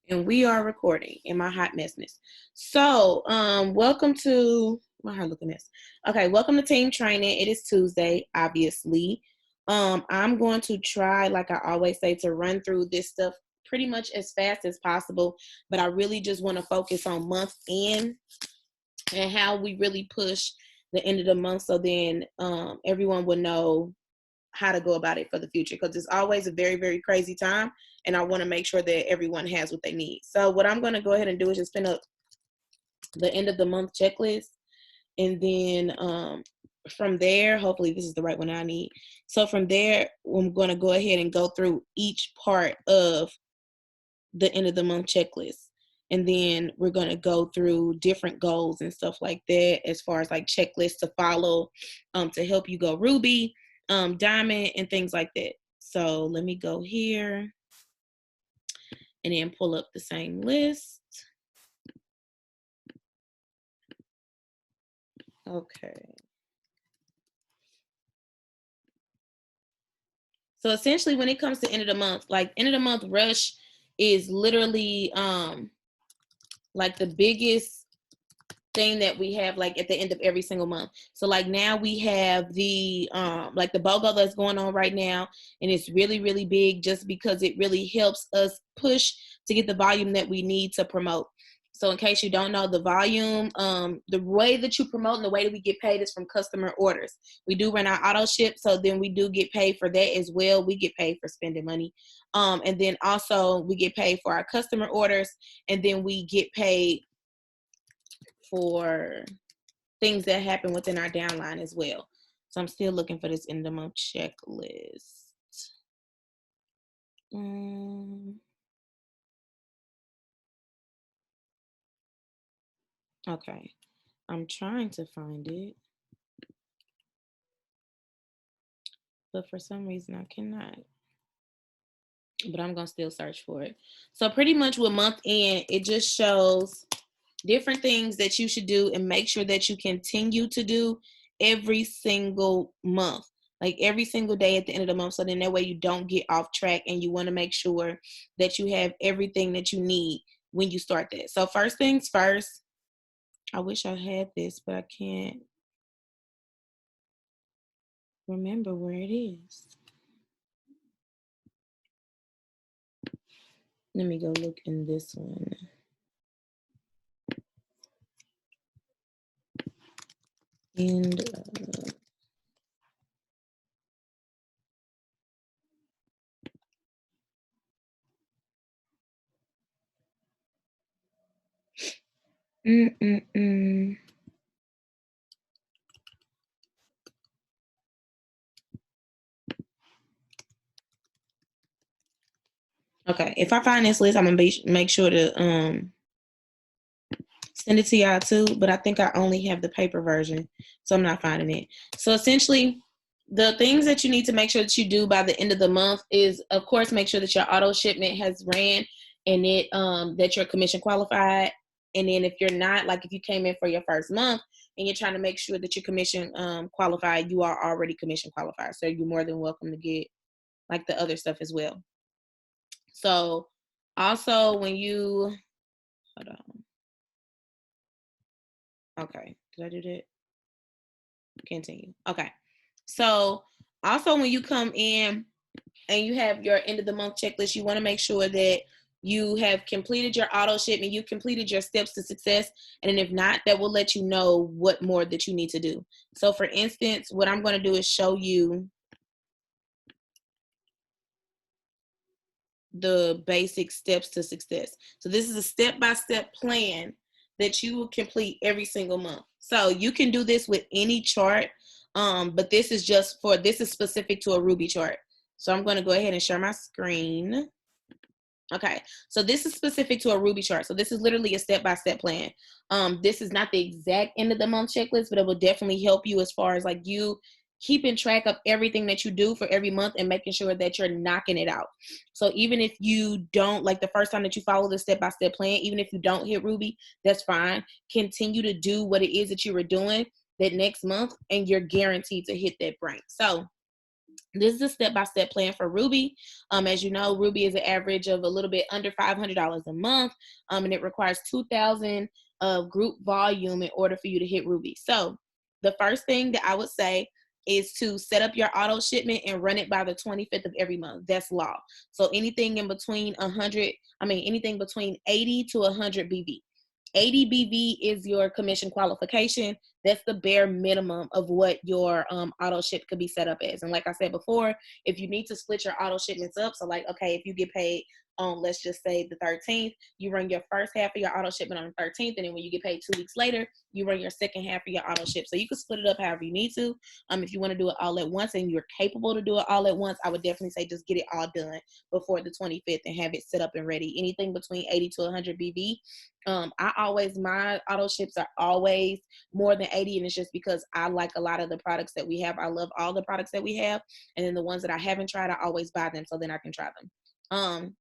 And we are recording in my hot messness. So, welcome to my hot looking mess. Okay, welcome to team training. It is Tuesday, obviously. I'm going to try, like I always say, to run through this stuff pretty much as fast as possible. But I really just want to focus on month end and how we really push the end of the month, so then everyone will know how to go about it for the future, because it's always a very, very crazy time, and I want to make sure that everyone has what they need. So what I'm going to go ahead and do is just spin up the end of the month checklist, and then from there, hopefully this is the right one I need. So from there, I'm going to go ahead and go through each part of the end of the month checklist, and then we're going to go through different goals and stuff like that, as far as like checklists to follow, to help you go Ruby, Diamond, and things like that. So let me go here and then pull up the same list. Okay. So essentially, when it comes to end of the month, like end of the month rush is literally like the biggest thing that we have, like at the end of every single month. So like now we have the like the BOGO that's going on right now, and it's really, really big, just because it really helps us push to get the volume that we need to promote. So in case you don't know, the volume, the way that you promote and the way that we get paid is from customer orders. We do run our auto ship, so then we do get paid for that as well. We get paid for spending money. And then also we get paid for our customer orders, and then we get paid for things that happen within our downline as well. So I'm still looking for this end of month checklist. Okay, I'm trying to find it, but for some reason I cannot. But I'm gonna still search for it. So pretty much with month end, it just shows different things that you should do and make sure that you continue to do every single month, like every single day at the end of the month. So then that way you don't get off track, and you want to make sure that you have everything that you need when you start that. So first things first, I wish I had this, but I can't remember where it is. Let me go look in this one. And okay, if I find this list, I'm gonna make sure to send it to y'all too, but I think I only have the paper version, so I'm not finding it. So essentially, the things that you need to make sure that you do by the end of the month is, of course, make sure that your auto shipment has ran, and it that you're commission qualified. And then if you're not, like if you came in for your first month and you're trying to make sure that you're commission qualified, you are already commission qualified. So you're more than welcome to get like the other stuff as well. So also when you, hold on. Okay, did I do that? Continue. Okay. So also when you come in and you have your end of the month checklist, you want to make sure that you have completed your auto shipment, you completed your steps to success, and if not, that will let you know what more that you need to do. So for instance, what I'm going to do is show you the basic steps to success. So this is a step-by-step plan that you will complete every single month. So you can do this with any chart, but this is specific to a Ruby chart. So I'm going to go ahead and share my screen. Okay, so this is specific to a Ruby chart. So this is literally a step-by-step plan. This is not the exact end of the month checklist, but it will definitely help you as far as like you keeping track of everything that you do for every month and making sure that you're knocking it out. So even if you don't, like the first time that you follow the step-by-step plan, even if you don't hit Ruby, that's fine. Continue to do what it is that you were doing that next month, and you're guaranteed to hit that rank. So This is a step-by-step plan for Ruby. As you know, Ruby is an average of a little bit under $500 a month, and it requires 2,000 of group volume in order for you to hit Ruby. So the first thing that I would say is to set up your auto shipment and run it by the 25th of every month. That's law. So anything in between anything between 80 to 100 BV. 80 BV is your commission qualification. That's the bare minimum of what your auto ship could be set up as. And like I said before, if you need to split your auto shipments up, so like, okay, if you get paid on, let's just say the 13th, you run your first half of your auto shipment on the 13th, and then when you get paid 2 weeks later, you run your second half of your auto ship. So you can split it up however you need to. If you want to do it all at once and you're capable to do it all at once, I would definitely say just get it all done before the 25th and have it set up and ready. Anything between 80 to 100 BV. My auto ships are always more than 80, and it's just because I like a lot of the products that we have. I love all the products that we have, and then the ones that I haven't tried, I always buy them so then I can try them.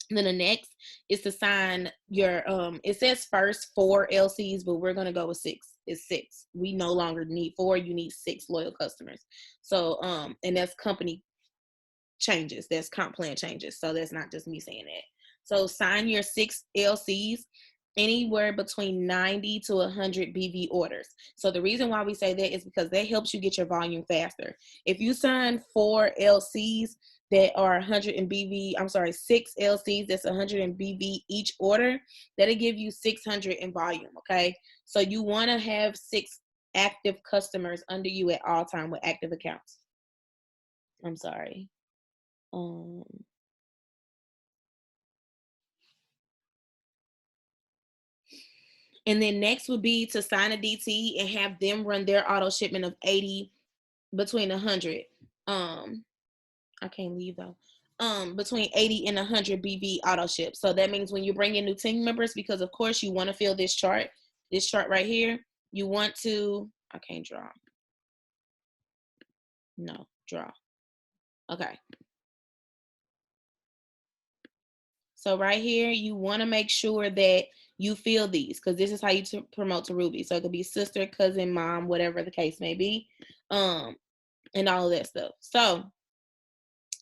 Then the next is to sign your it says first 4 LCs, but we're gonna go with 6. It's 6. We no longer need 4, you need 6 loyal customers. So and that's company changes, that's comp plan changes, so that's not just me saying that. So sign your 6 LCs anywhere between 90 to 100 BV orders. So the reason why we say that is because that helps you get your volume faster. If you sign 4 LCs that are 100 in BV, 6 LCs that's 100 in BV each order, that'll give you 600 in volume, okay? So you want to have 6 active customers under you at all time with active accounts. I'm sorry. And then next would be to sign a DT and have them run their auto shipment of 80 between 100. I can't leave though. Between 80 and 100 BV auto ship. So that means when you bring in new team members, because of course you want to fill this chart right here, you want to, I can't draw. No, draw. Okay. So right here, you want to make sure that you fill these, because this is how you promote to Ruby. So it could be sister, cousin, mom, whatever the case may be, and all of that stuff. So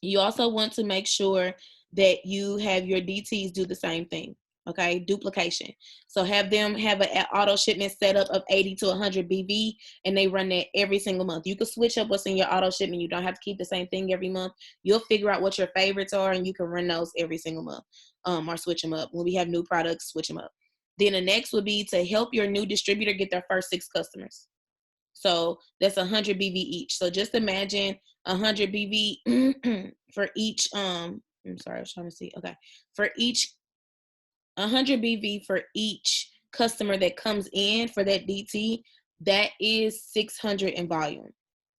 you also want to make sure that you have your DTs do the same thing. Okay, duplication. So have them have an auto shipment setup of 80 to 100 BV, and they run that every single month. You can switch up what's in your auto shipment. You don't have to keep the same thing every month. You'll figure out what your favorites are, and you can run those every single month, or switch them up. When we have new products, switch them up. Then the next would be to help your new distributor get their first 6 customers. So that's 100 BV each. So just imagine 100 BV for each. I'm sorry, I was trying to see. Okay, for each 100 BV for each customer that comes in for that DT, that is 600 in volume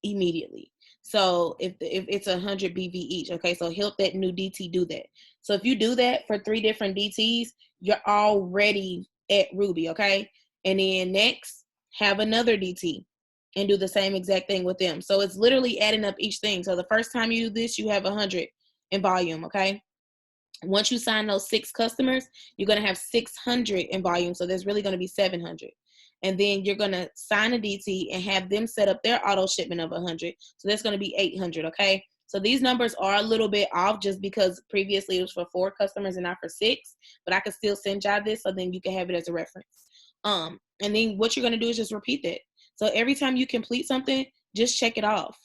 immediately. So if it's 100 BV each, okay, so help that new DT do that. So if you do that for 3 different DTs, you're already at Ruby, okay? And then next, have another DT and do the same exact thing with them. So it's literally adding up each thing. So the first time you do this, you have 100 in volume, okay? Once you sign those 6 customers, you're going to have 600 in volume. So there's really going to be 700. And then you're going to sign a DT and have them set up their auto shipment of 100. So that's going to be 800. Okay. So these numbers are a little bit off just because previously it was for 4 customers and not for 6, but I can still send y'all this so then you can have it as a reference. And then what you're going to do is just repeat that. So every time you complete something, just check it off.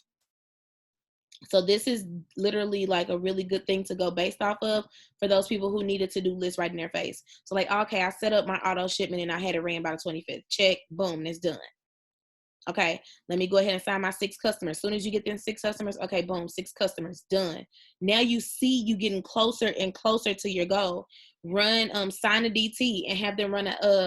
So this is literally like a really good thing to go based off of for those people who needed to do lists right in their face. So like, okay, I set up my auto shipment and I had it ran by the 25th. Check, boom, it's done. Okay, let me go ahead and sign my 6 customers. As soon as you get them 6 customers, okay, boom, 6 customers, done. Now you see you getting closer and closer to your goal. Run, sign a DT and have them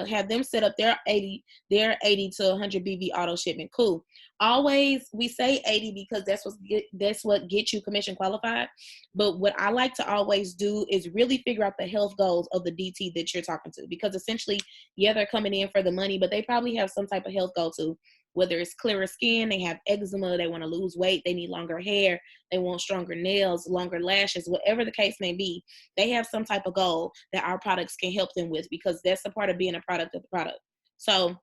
have them set up their 80 to 100 BV auto shipment. Cool. Always, we say 80 because that's what gets you commission qualified. But what I like to always do is really figure out the health goals of the DT that you're talking to, because essentially, yeah, they're coming in for the money, but they probably have some type of health goal too. Whether it's clearer skin, they have eczema, they want to lose weight, they need longer hair, they want stronger nails, longer lashes, whatever the case may be, they have some type of goal that our products can help them with, because that's a part of being a product of the product. So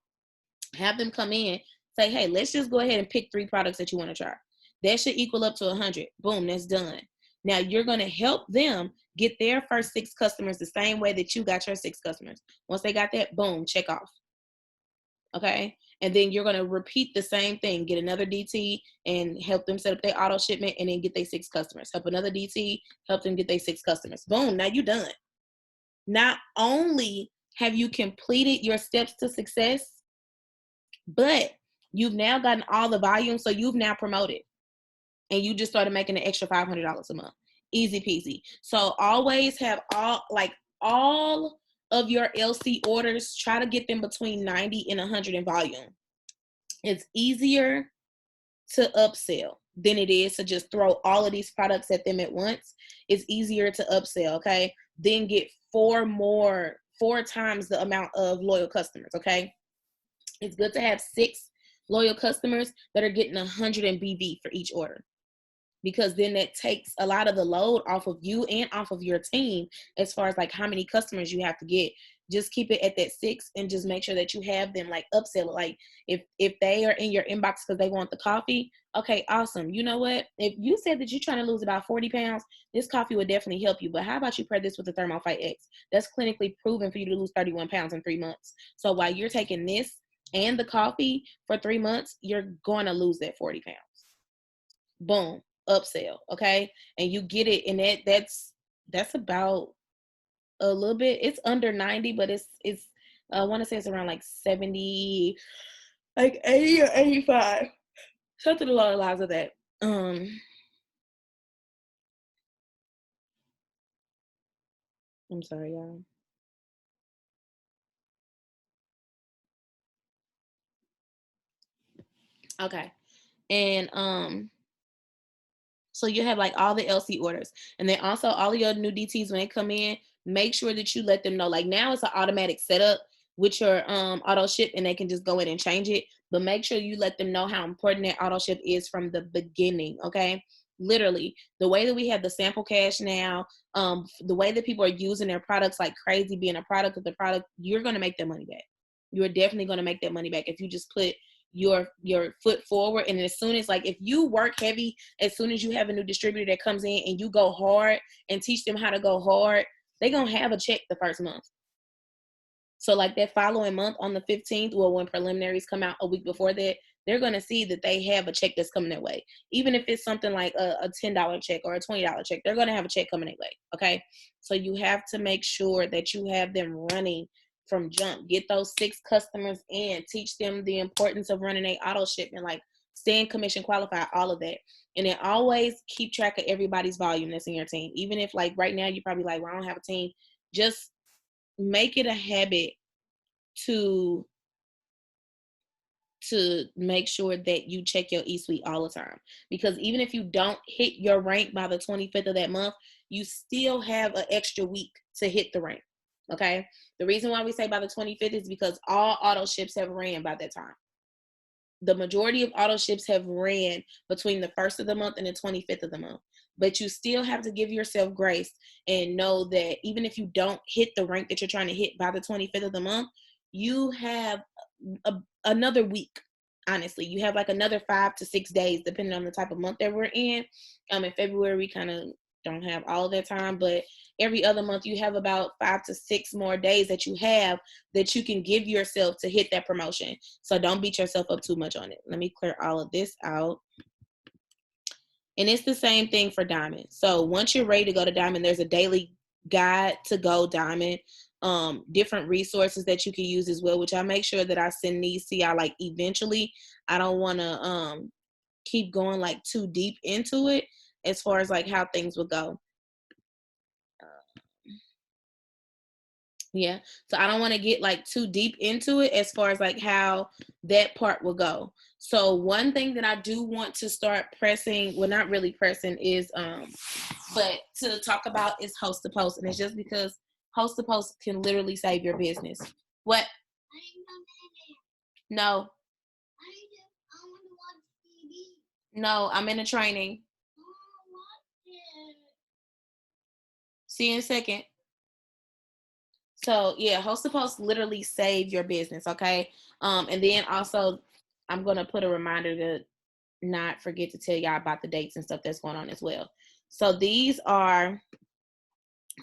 have them come in, say, hey, let's just go ahead and pick 3 products that you want to try. That should equal up to 100. Boom, that's done. Now you're going to help them get their first 6 customers the same way that you got your 6 customers. Once they got that, boom, check off. Okay. And then you're going to repeat the same thing. Get another DT and help them set up their auto shipment and then get their 6 customers. Help another DT, help them get their 6 customers. Boom, now you're done. Not only have you completed your steps to success, but you've now gotten all the volume, so you've now promoted. And you just started making an extra $500 a month. Easy peasy. So always have all of your LC orders, try to get them between 90 and 100 in volume. It's easier to upsell than it is to just throw all of these products at them at once. It's easier to upsell, okay? Then get 4 times the amount of loyal customers, okay? It's good to have 6 loyal customers that are getting 100 in BV for each order, because then that takes a lot of the load off of you and off of your team as far as like how many customers you have to get. Just keep it at that 6 and just make sure that you have them like upsell it. Like if they are in your inbox because they want the coffee, okay, awesome. You know what? If you said that you're trying to lose about 40 pounds, this coffee would definitely help you. But how about you pair this with the ThermoFight X? That's clinically proven for you to lose 31 pounds in 3 months. So while you're taking this and the coffee for 3 months, you're going to lose that 40 pounds. Boom, upsell, okay? And you get it, and that's about a little bit, it's under 90, but it's I want to say it's around like 70, like 80 or 85. Something along the lines of that. I'm sorry, y'all. Okay. And so you have like all the LC orders, and then also all of your new DTs when they come in, make sure that you let them know. Like now it's an automatic setup with your auto ship, and they can just go in and change it. But make sure you let them know how important that auto ship is from the beginning. Okay. Literally, the way that we have the sample cash now, the way that people are using their products like crazy, being a product of the product, you're gonna make that money back. You're definitely gonna make that money back if you just put your foot forward. And as soon as, like, if you work heavy, as soon as you have a new distributor that comes in and you go hard and teach them how to go hard, they're gonna have a check the first month. So like that following month on the 15th, well, when preliminaries come out a week before that, they're going to see that they have a check that's coming their way. Even if it's something like a $10 check or a $20 check, they're going to have a check coming their way. Okay. So you have to make sure that you have them running from jump. Get those 6 customers in, teach them the importance of running a auto shipment, like staying commission qualified, all of that. And then always keep track of everybody's volume that's in your team. Even if like right now you're probably like, well, I don't have a team, just make it a habit to make sure that you check your eSuite all the time. Because even if you don't hit your rank by the 25th of that month, you still have an extra week to hit the rank. Okay. The reason why we say by the 25th is because all auto ships have ran by that time. The majority of auto ships have ran between the 1st of the month and the 25th of the month. But you still have to give yourself grace and know that even if you don't hit the rank that you're trying to hit by the 25th of the month, you have another week. Honestly, you have like another 5 to 6 days, depending on the type of month that we're in. In February, we kind of don't have all of that time, but every other month you have about 5 to 6 more days that you have that you can give yourself to hit that promotion. So don't beat yourself up too much on it. Let me clear all of this out. And it's the same thing for Diamond. So once you're ready to go to Diamond, there's a daily guide to go Diamond, different resources that you can use as well, which I make sure that I send these to y'all like eventually. I don't want to keep going like too deep into it as far as like how things will go. Yeah. So I don't want to get like too deep into it as far as like how that part will go. So one thing that I do want to start pressing, well, not really pressing, is but to talk about is host to post. And it's just because host to post can literally save your business. What? No. No, I'm in a training. See you in a second. So yeah, host to post literally save your business, okay? And then also I'm gonna put a reminder to not forget to tell y'all about the dates and stuff that's going on as well. So these are,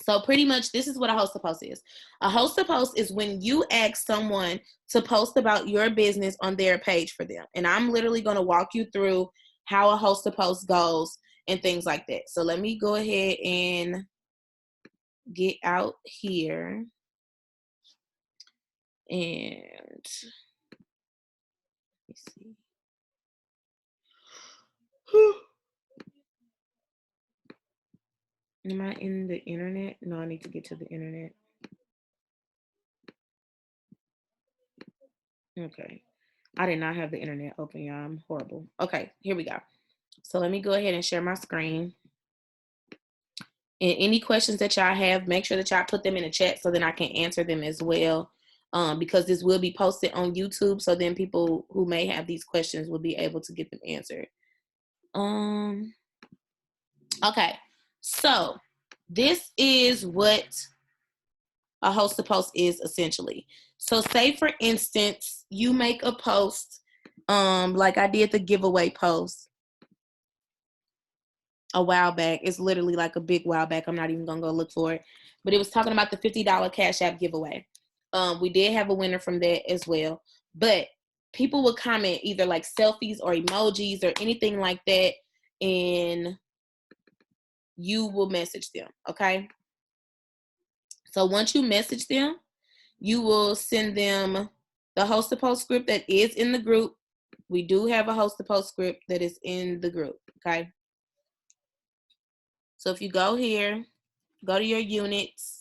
so pretty much this is what a host to post is. A host to post is when you ask someone to post about your business on their page for them. And I'm literally going to walk you through how a host to post goes and things like that. So let me go ahead and get out here. And let me see. Am I in the internet? No, I need to get to the internet. Okay. I did not have the internet open, y'all. I'm horrible. Okay, here we go. So let me go ahead and share my screen. And any questions that y'all have, make sure that y'all put them in the chat so then I can answer them as well. Because this will be posted on YouTube, so then people who may have these questions will be able to get them answered. Okay, so this is what a host to post is essentially. So say for instance, you make a post, like I did the giveaway post a while back. It's literally like a big while back. I'm not even gonna go look for it, but it was talking about the $50 Cash App giveaway. We did have a winner from that as well, but people would comment either like selfies or emojis or anything like that, and you will message them. Okay, so once you message them, you will send them the host to post script that is in the group. We do have a host to post script that is in the group. Okay, so if you go here, go to your units.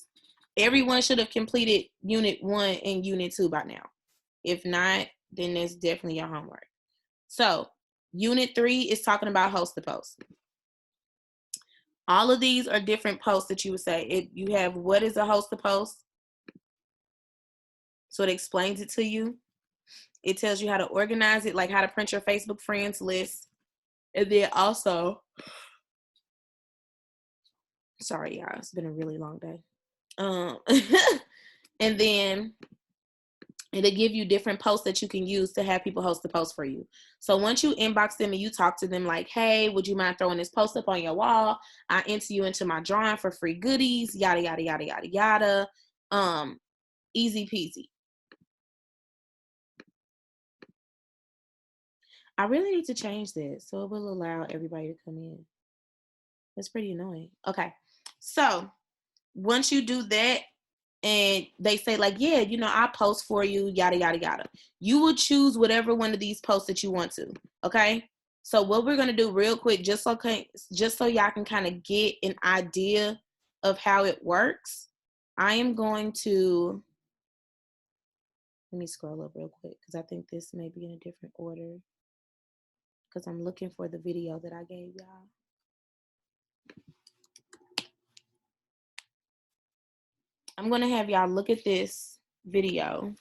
Everyone should have completed unit 1 and unit 2 by now. If not, then that's definitely your homework. So unit 3 is talking about host to post. All of these are different posts that you would say. If you have what is a host to post, so it explains it to you. It tells you how to organize it, like how to print your Facebook friends list. And then also, sorry, y'all, it's been a really long day. And then it'll give you different posts that you can use to have people host the post for you. So once you inbox them and you talk to them like, hey, would you mind throwing this post up on your wall? I enter you into my drawing for free goodies, yada, yada, yada, yada, yada. Easy peasy. I really need to change this so it will allow everybody to come in. That's pretty annoying. Okay. So once you do that, and they say like, yeah, you know, I post for you, yada, yada, yada. You will choose whatever one of these posts that you want to, okay? So what we're going to do real quick, just so y'all can kind of get an idea of how it works, I am going to, let me scroll up real quick because I think this may be in a different order because I'm looking for the video that I gave y'all. I'm going to have y'all look at this video.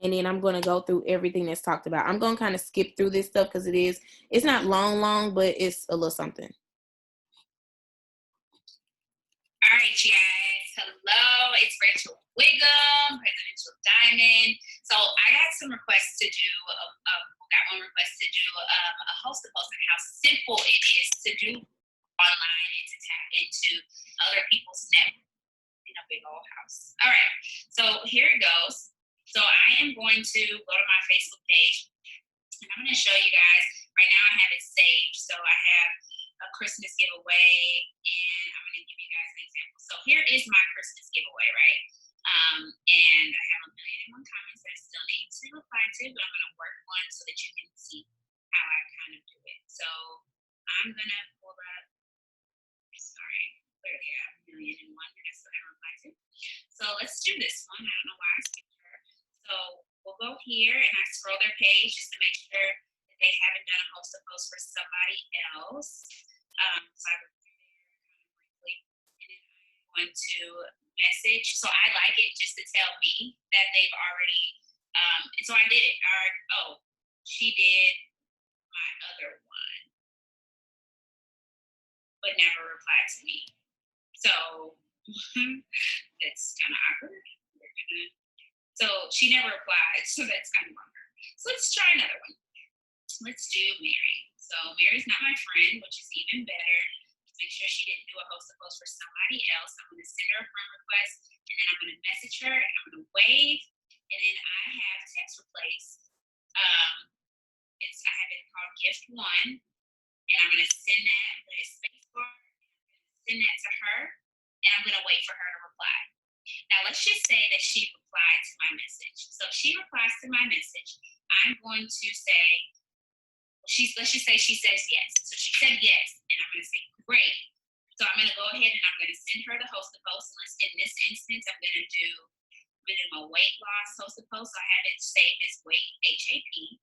And then I'm going to go through everything that's talked about. I'm going to kind of skip through this stuff because it's not long, but it's a little something. All right, you guys. Hello, it's Rachel Wiggum, Presidential Diamond. So I got some requests to do, got one request to do a host to post and how simple it is to do online and to tap into other people's network in a big old house. All right, so here it goes. So I am going to go to my Facebook page, and I'm going to show you guys. Right now I have it saved. So I have a Christmas giveaway, and I'm going to give you guys an example. So here is my Christmas giveaway, right? And I have 1,001 comments that I still need to reply to, but I'm going to work one so that you can see how I kind of do it. So I'm going to pull up, sorry, clearly I have 1,001 that I still haven't replied to. So let's do this one. I don't know why I skipped her. So we'll go here and I scroll their page just to make sure that they haven't done a host to post for somebody else. So I go through there kind of briefly, and then I'm going to message. So I like it just to tell me that they've already, and so I did it. Oh, she did my other one, but never replied to me. So that's kind of awkward. So she never replied, so that's kind of on her. So let's try another one. Let's do Mary. So Mary's not my friend, which is even better. Make sure she didn't do a host to post for somebody else. I'm going to send her a friend request, and then I'm going to message her, and I'm going to wave, and then I have text replace. I have it called gift one, and I'm going to send that with a space bar, send that to her, and I'm going to wait for her to reply. Now let's just say that she replied to my message. So if she replies to my message, I'm going to say, let's just say she says yes. So she said yes, and I'm going to say great. So I'm going to go ahead and I'm going to send her the host to post. In this instance, I'm going to do my weight loss host to post. So I have it saved as weight HAP.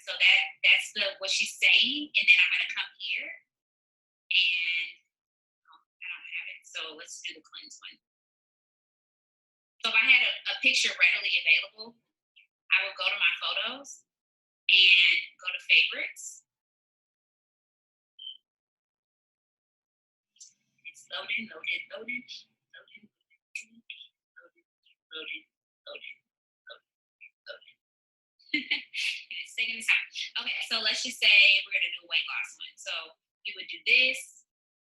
So that's what she's saying, and then I'm going to come here, and I don't have it. So let's do the cleanse one. So if I had a picture readily available, I would go to my photos and go to favorites. It's loading. It's taking its time. Okay, so let's just say we're gonna do a weight loss one. So you would do this,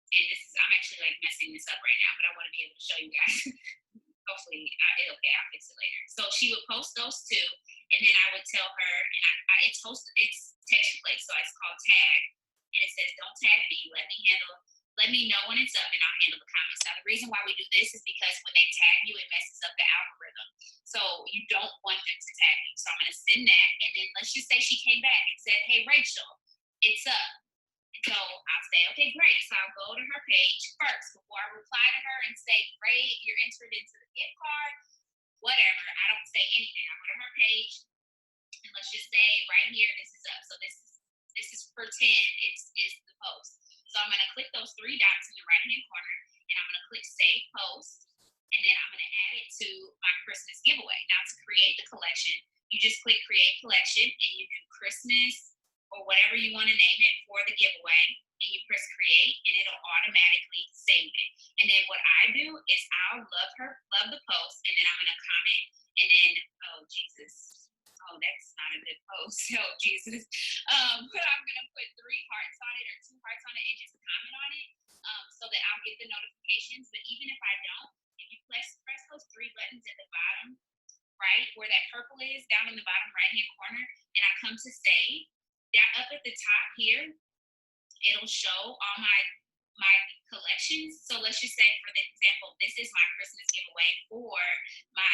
and I'm actually like messing this up right now, but I want to be able to show you guys. Hopefully, I'll fix it later. So she would post those two, and then I would tell her, and it's text replace, so it's called tag, and it says don't tag me, let me know when it's up, and I'll handle the comments. Now the reason why we do this is because when they tag you, it messes up the algorithm, so you don't want them to tag you. So I'm going to send that, and then let's just say she came back and said, hey Rachel, it's up. So I'll say, okay, great. So I'll go to her page first before I reply to her and say, great, you're entered into the gift card, whatever. I don't say anything. I go to her page, and let's just say right here, this is up. So this is pretend it's the post. So I'm going to click those three dots in the right-hand corner, and I'm going to click Save Post, and then I'm going to add it to my Christmas giveaway. Now, to create the collection, you just click Create Collection, and you do Christmas or whatever you want to name it for the giveaway, and you press Create, and it'll automatically save it. And then what I do is I'll love the post, and then I'm going to comment, and then, oh, Jesus. Oh, that's not a good post. Oh, Jesus. But I'm going to put 3 hearts on it or 2 hearts on it and just comment on it so that I'll get the notifications. But even if I don't, if you press those 3 buttons at the bottom, right, where that purple is, down in the bottom right-hand corner, and I come to save, up at the top here, it'll show all my collections. So let's just say, for example, this is my Christmas giveaway for my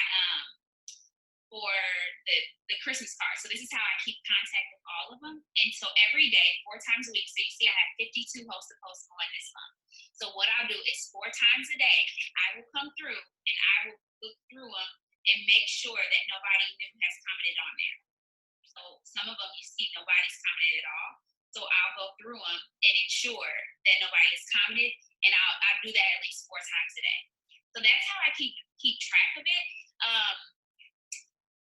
for the Christmas card. So this is how I keep contact with all of them. And so every day, 4 times a week, so you see I have 52 host to post going this month. So what I'll do is 4 times a day, I will come through and I will look through them and make sure that nobody new has commented on there. So some of them you see nobody's commented at all. So I'll go through them and ensure that nobody has commented, and I'll do that at least 4 times a day. So that's how I keep track of it.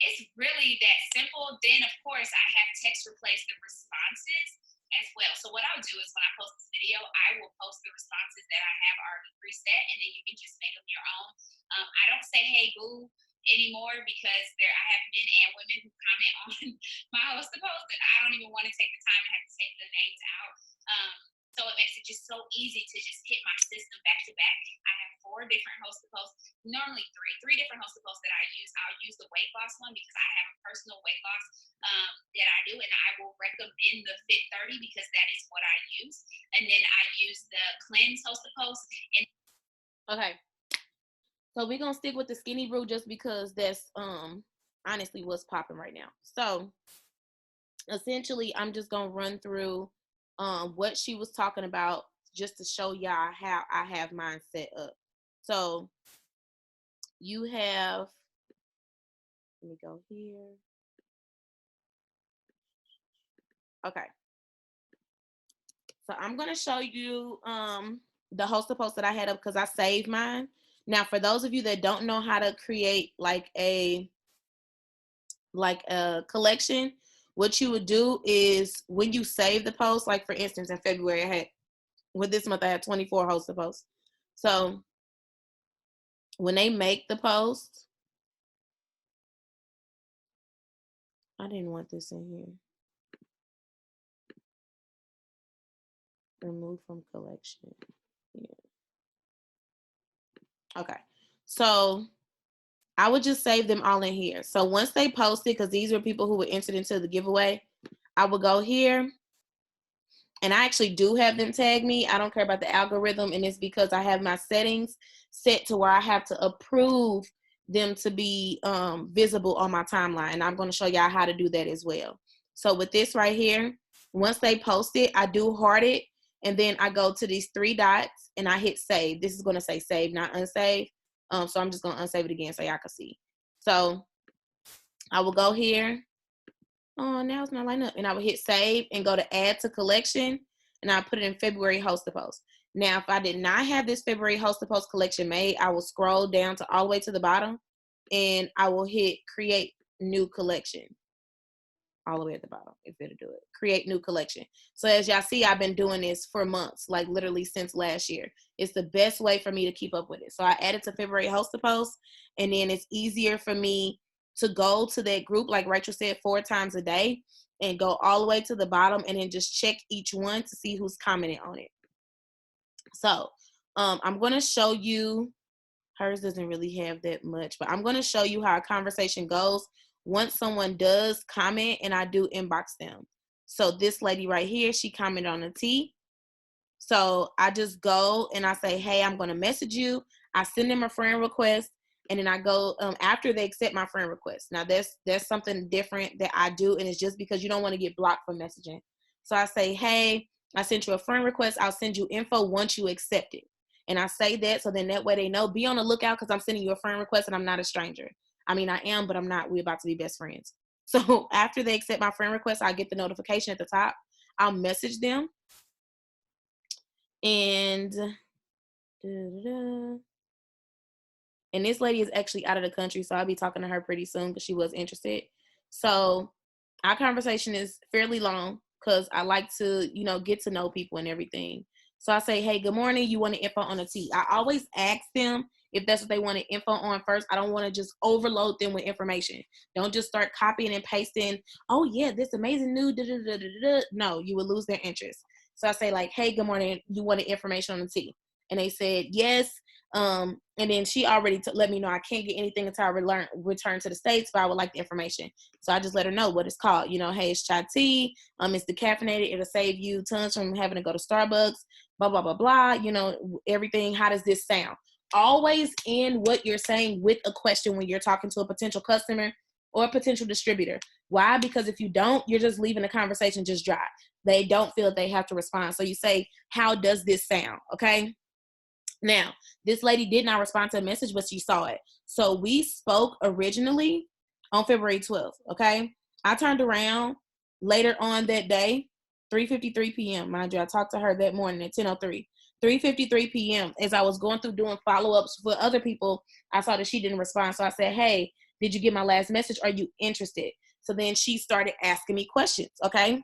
It's really that simple. Then, of course, I have text replace the responses as well. So what I'll do is when I post this video, I will post the responses that I have already preset, and then you can just make them your own. I don't say, hey, boo, anymore because I have men and women who comment on my host to post, and I don't even want to take the time to have to take the names out. So it makes it just so easy to just hit my system back to back. I have 4 different host to posts, normally 3 different host to posts that I use. I'll use the weight loss one because I have a personal weight loss that I do, and I will recommend the Fit 30 because that is what I use. And then I use the cleanse host to post. Okay. So we're gonna stick with the skinny brew just because that's honestly what's popping right now. So essentially I'm just gonna run through what she was talking about just to show y'all how I have mine set up. So you have, let me go here. Okay. So I'm gonna show you the host to post that I had up because I saved mine. Now, for those of you that don't know how to create like a collection, what you would do is when you save the post, like for instance, in February, this month I had 24 host to post. So when they make the post, I didn't want this in here. Remove from collection. Yeah. Okay. So I would just save them all in here. So once they post it, because these were people who were entered into the giveaway, I would go here. And I actually do have them tag me. I don't care about the algorithm. And it's because I have my settings set to where I have to approve them to be visible on my timeline. And I'm going to show y'all how to do that as well. So with this right here, once they post it, I do heart it. And then I go to these 3 dots and I hit save. This is going to say save, not unsave. So I'm just going to unsave it again so y'all can see. So I will go here. Oh, now it's not lining up. And I would hit save and go to add to collection. And I put it in February host to post. Now, if I did not have this February host to post collection made, I will scroll down to all the way to the bottom. And I will hit create new collection. All the way at the bottom, if it'll do it. Create new collection. So as y'all see, I've been doing this for months, like literally since last year. It's the best way for me to keep up with it. So I added to February host to post. And then it's easier for me to go to that group, like Rachel said, 4 times a day and go all the way to the bottom and then just check each one to see who's commented on it. So I'm going to show you, hers doesn't really have that much, but I'm going to show you how a conversation goes once someone does comment and I do inbox them. So this lady right here, she commented on a tea. So I just go and I say, hey, I'm going to message you. I send them a friend request. And then I go after they accept my friend request. Now, there's something different that I do, and it's just because you don't want to get blocked from messaging. So I say, hey, I sent you a friend request. I'll send you info once you accept it. And I say that so then that way they know. Be on the lookout because I'm sending you a friend request and I'm not a stranger. I mean, I am, but I'm not. We're about to be best friends. So after they accept my friend request, I get the notification at the top. I'll message them. And this lady is actually out of the country, so I'll be talking to her pretty soon because she was interested. So our conversation is fairly long because I like to, get to know people and everything. So I say, hey, good morning. You want info on the tea? I always ask them if that's what they wanted info on first. I don't want to just overload them with information. Don't just start copying and pasting. Oh, yeah, this amazing new. No, you will lose their interest. So I say like, hey, good morning. You wanted information on the tea? And they said, yes. And then she already let me know I can't get anything until I return to the States, but I would like the information. So I just let her know what it's called. Hey, it's chai tea. It's decaffeinated. It'll save you tons from having to go to Starbucks, blah, blah, blah, blah. Everything. How does this sound? Always end what you're saying with a question when you're talking to a potential customer or a potential distributor. Why? Because if you don't, you're just leaving the conversation just dry. They don't feel they have to respond. So you say, how does this sound? Okay. Now, this lady did not respond to a message, but she saw it. So we spoke originally on February 12th, okay? I turned around later on that day, 3:53 p.m. Mind you, I talked to her that morning at 10:03. 3:53 p.m. As I was going through doing follow-ups for other people, I saw that she didn't respond. So I said, hey, did you get my last message? Are you interested? So then she started asking me questions, okay?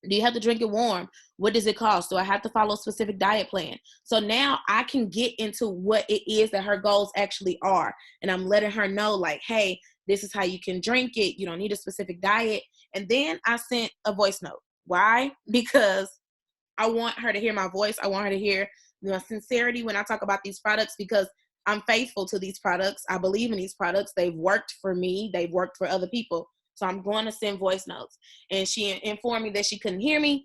Do you have to drink it warm? What does it cost? Do I have to follow a specific diet plan? So now I can get into what it is that her goals actually are. And I'm letting her know like, hey, this is how you can drink it. You don't need a specific diet. And then I sent a voice note. Why? Because I want her to hear my voice. I want her to hear sincerity when I talk about these products because I'm faithful to these products. I believe in these products. They've worked for me. They've worked for other people. So I'm going to send voice notes. And she informed me that she couldn't hear me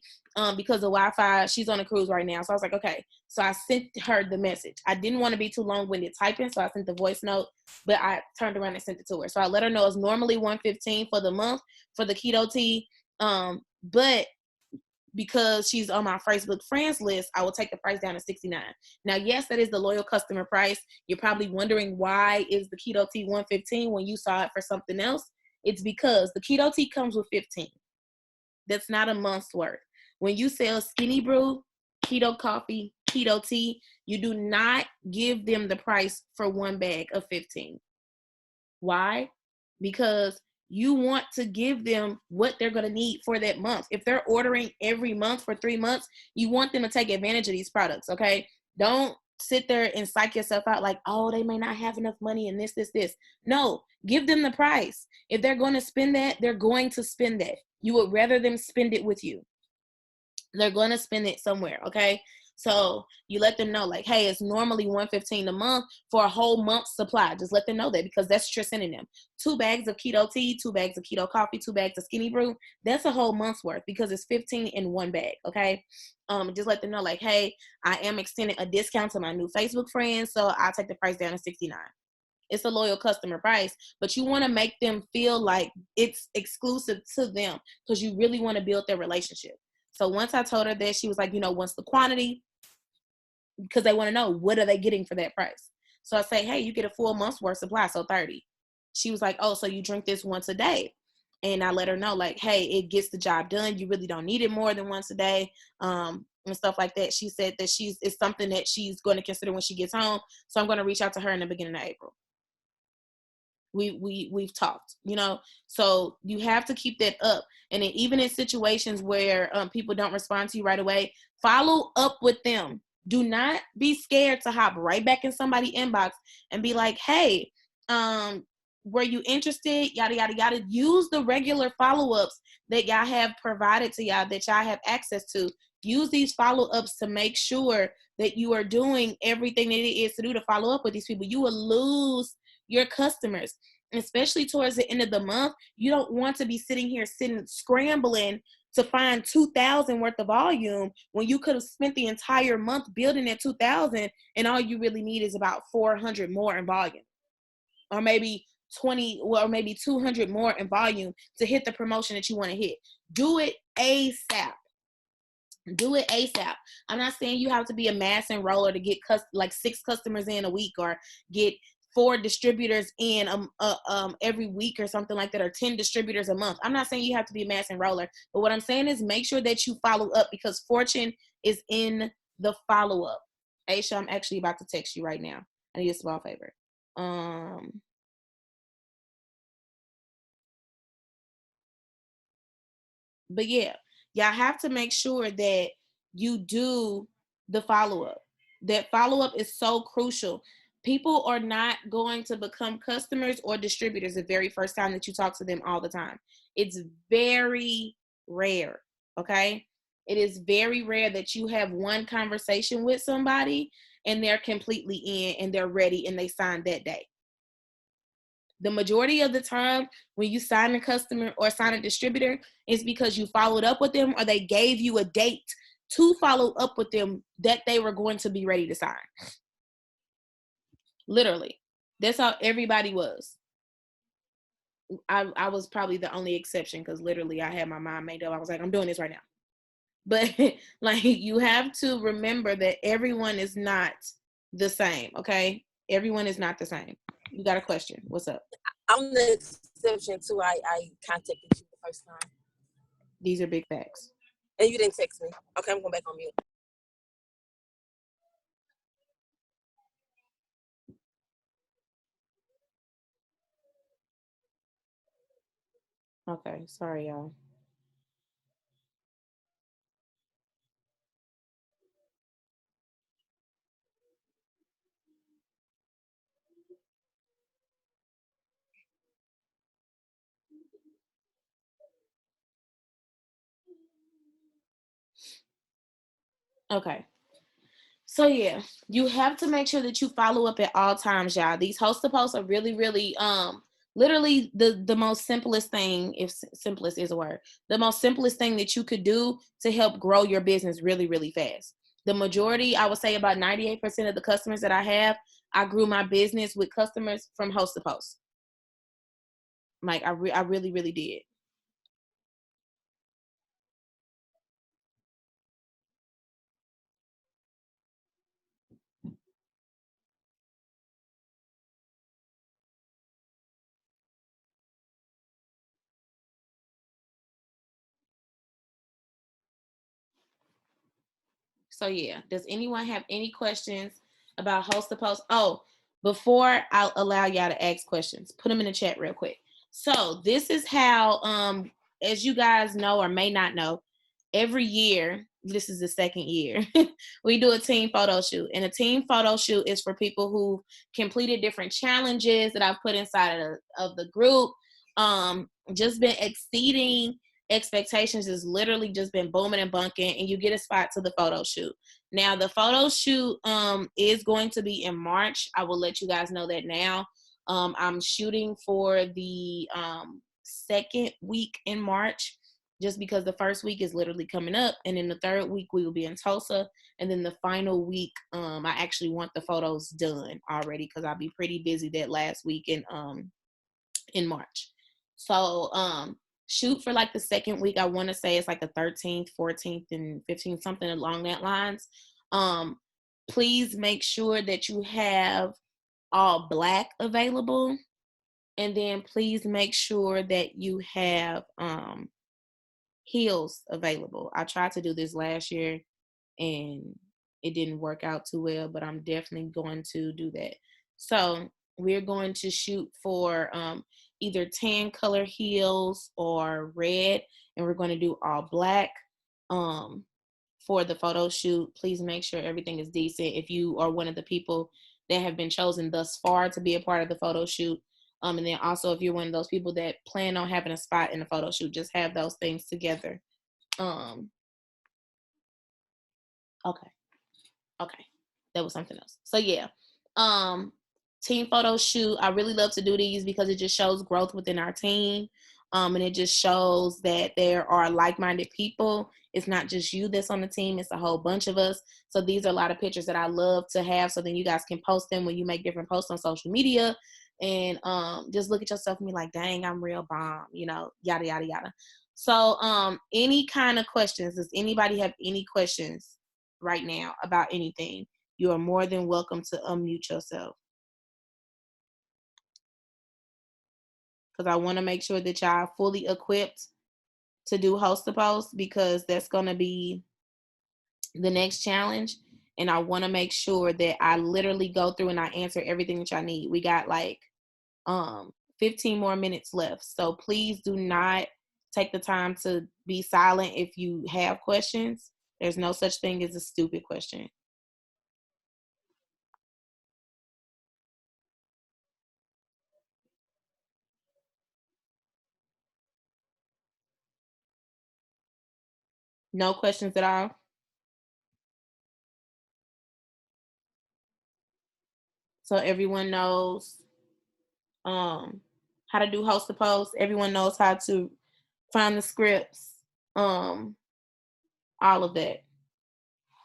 because of Wi-Fi. She's on a cruise right now. So I was like, okay. So I sent her the message. I didn't want to be too long-winded typing, so I sent the voice note, but I turned around and sent it to her. So I let her know it's normally $115 for the month for the keto tea. But because she's on my Facebook friends list, I will take the price down to $69. Now, yes, that is the loyal customer price. You're probably wondering why is the keto tea $115 when you saw it for something else. It's because the keto tea comes with 15. That's not a month's worth. When you sell Skinny Brew, keto coffee, keto tea, you do not give them the price for one bag of 15. Why? Because you want to give them what they're going to need for that month. If they're ordering every month for 3 months, you want them to take advantage of these products, okay? Don't sit there and psych yourself out like, oh, they may not have enough money and this. No, give them the price. If they're going to spend that, they're going to spend that. You would rather them spend it with you. They're going to spend it somewhere, okay? So you let them know, like, hey, it's normally $115 a month for a whole month's supply. Just let them know that, because that's what you're sending them. 2 bags of keto tea, 2 bags of keto coffee, 2 bags of skinny brew. That's a whole month's worth, because it's 15 in one bag, okay? Just let them know, like, hey, I am extending a discount to my new Facebook friends, so I'll take the price down to $69. It's a loyal customer price, but you want to make them feel like it's exclusive to them, because you really want to build their relationship. So once I told her that, she was like, what's the quantity? Because they want to know, what are they getting for that price? So I say, hey, you get a full month's worth supply, so 30. She was like, oh, so you drink this once a day. And I let her know, like, hey, it gets the job done. You really don't need it more than once a day, and stuff like that. She said that it's something that she's going to consider when she gets home. So I'm going to reach out to her in the beginning of April. We've talked, so you have to keep that up. And then even in situations where people don't respond to you right away, follow up with them. Do not be scared to hop right back in somebody's inbox and be like, hey, were you interested? Yada, yada, yada. Use the regular follow-ups that y'all have provided to y'all, that y'all have access to. Use these follow-ups to make sure that you are doing everything that it is to do to follow up with these people. You will lose your customers, especially towards the end of the month. You don't want to be sitting scrambling to find 2,000 worth of volume when you could have spent the entire month building that 2,000, and all you really need is about 400 more in volume, or maybe 20, or maybe 200 more in volume to hit the promotion that you want to hit. Do it ASAP. Do it ASAP. I'm not saying you have to be a mass enroller to get 6 customers in a week, or get 4 distributors in every week or something like that, or 10 distributors a month. I'm not saying you have to be a mass enroller, but what I'm saying is make sure that you follow up, because fortune is in the follow up. Aisha, I'm actually about to text you right now. I need a small favor. But yeah, y'all have to make sure that you do the follow up. That follow up is so crucial. People are not going to become customers or distributors the very first time that you talk to them all the time. It's very rare, okay? It is very rare that you have one conversation with somebody and they're completely in and they're ready and they sign that day. The majority of the time when you sign a customer or sign a distributor is because you followed up with them, or they gave you a date to follow up with them that they were going to be ready to sign. Literally. That's how everybody was. I was probably the only exception, because literally I had my mind made up. I was like, I'm doing this right now. But like, you have to remember that everyone is not the same, okay? Everyone is not the same. You got a question? What's up? I'm the exception too. I contacted you the first time. These are big facts. And you didn't text me. Okay, I'm going back on mute. Okay, sorry, y'all. Okay. So yeah, you have to make sure that you follow up at all times, y'all. These host posts are really, really, literally the most simplest thing, if simplest is a word, the most simplest thing that you could do to help grow your business really, really fast. The majority, I would say about 98% of the customers that I have, I grew my business with customers from host to post. Like I really, really did. So yeah, does anyone have any questions about host to post? Oh, before I'll allow y'all to ask questions, put them in the chat real quick. So this is how, as you guys know or may not know, every year this is the second year, we do a team photo shoot. And a team photo shoot is for people who completed different challenges that I've put inside of the group. Just been exceeding expectations, has literally just been booming and bunking, and you get a spot to the photo shoot. Now the photo shoot is going to be in March. I will let you guys know that now. I'm shooting for the second week in March, just because the first week is literally coming up, and then the third week we will be in Tulsa, and then the final week I actually want the photos done already because I'll be pretty busy that last week in March. So shoot for like the second week. I want to say it's like the 13th, 14th, and 15th, something along that lines. Please make sure that you have all black available, and then please make sure that you have heels available. I tried to do this last year and it didn't work out too well, but I'm definitely going to do that. So we're going to shoot for either tan color heels or red, and we're going to do all black for the photo shoot. Please make sure everything is decent. If you are one of the people that have been chosen thus far to be a part of the photo shoot, and then also if you're one of those people that plan on having a spot in the photo shoot, just have those things together. Okay, that was something else. So yeah, team photo shoot, I really love to do these because it just shows growth within our team, and it just shows that there are like-minded people. It's not just you that's on the team, it's a whole bunch of us. So these are a lot of pictures that I love to have, so then you guys can post them when you make different posts on social media, and just look at yourself and be like, dang, I'm real bomb, you know, yada yada yada. So any kind of questions? Does anybody have any questions right now about anything? You are more than welcome to unmute yourself, because I want to make sure that y'all are fully equipped to do host to post, because that's going to be the next challenge. And I want to make sure that I literally go through and I answer everything that y'all need. We got like 15 more minutes left. So please do not take the time to be silent if you have questions. There's no such thing as a stupid question. No questions at all? So everyone knows how to do host to post. Everyone knows how to find the scripts, all of that.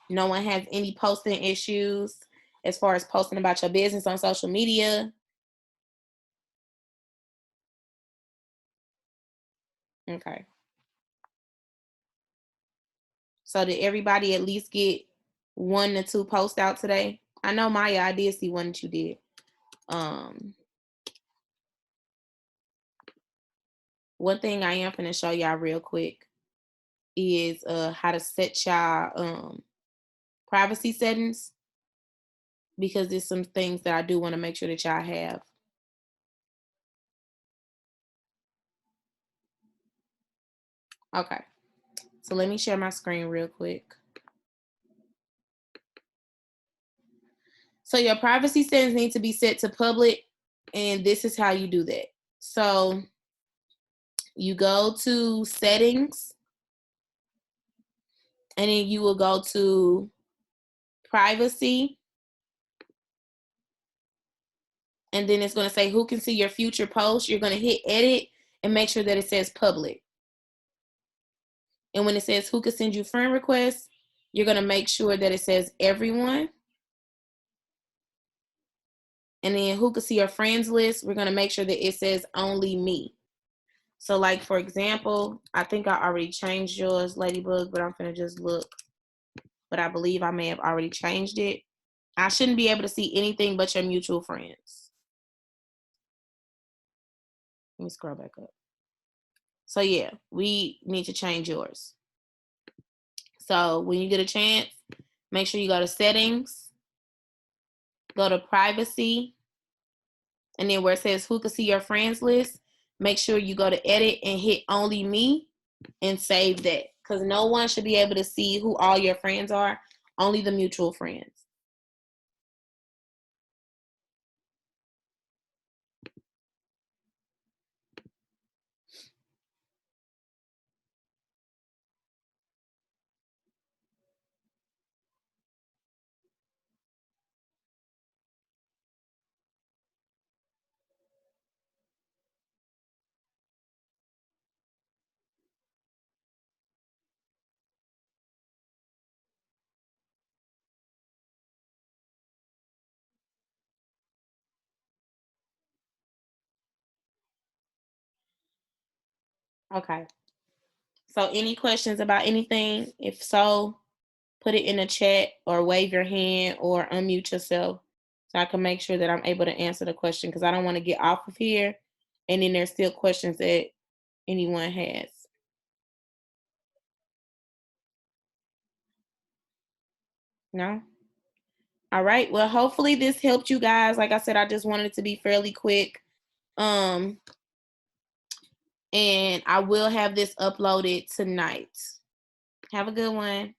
No one has any posting issues as far as posting about your business on social media. Okay. So did everybody at least get 1 to 2 posts out today? I know, Maya, I did see one that you did. One thing I am going to show y'all real quick is how to set y'all privacy settings, because there's some things that I do want to make sure that y'all have. Okay, so let me share my screen real quick. So your privacy settings need to be set to public, and this is how you do that. So you go to settings, and then you will go to privacy, and then it's going to say who can see your future posts. You're going to hit edit and make sure that it says public. And when it says who can send you friend requests, you're going to make sure that it says everyone. And then who can see your friends list, we're going to make sure that it says only me. So like, for example, I think I already changed yours, Ladybug, but I'm going to just look. But I believe I may have already changed it. I shouldn't be able to see anything but your mutual friends. Let me scroll back up. So yeah, we need to change yours. So when you get a chance, make sure you go to settings, go to privacy, and then where it says who can see your friends list, make sure you go to edit and hit only me and save that. because no one should be able to see who all your friends are, only the mutual friends. Okay. So any questions about anything? If so, put it in the chat or wave your hand or unmute yourself so I can make sure that I'm able to answer the question, because I don't want to get off of here and then there's still questions that anyone has. No? All right. Well, hopefully this helped you guys. Like I said, I just wanted it to be fairly quick. And I will have this uploaded tonight. Have a good one.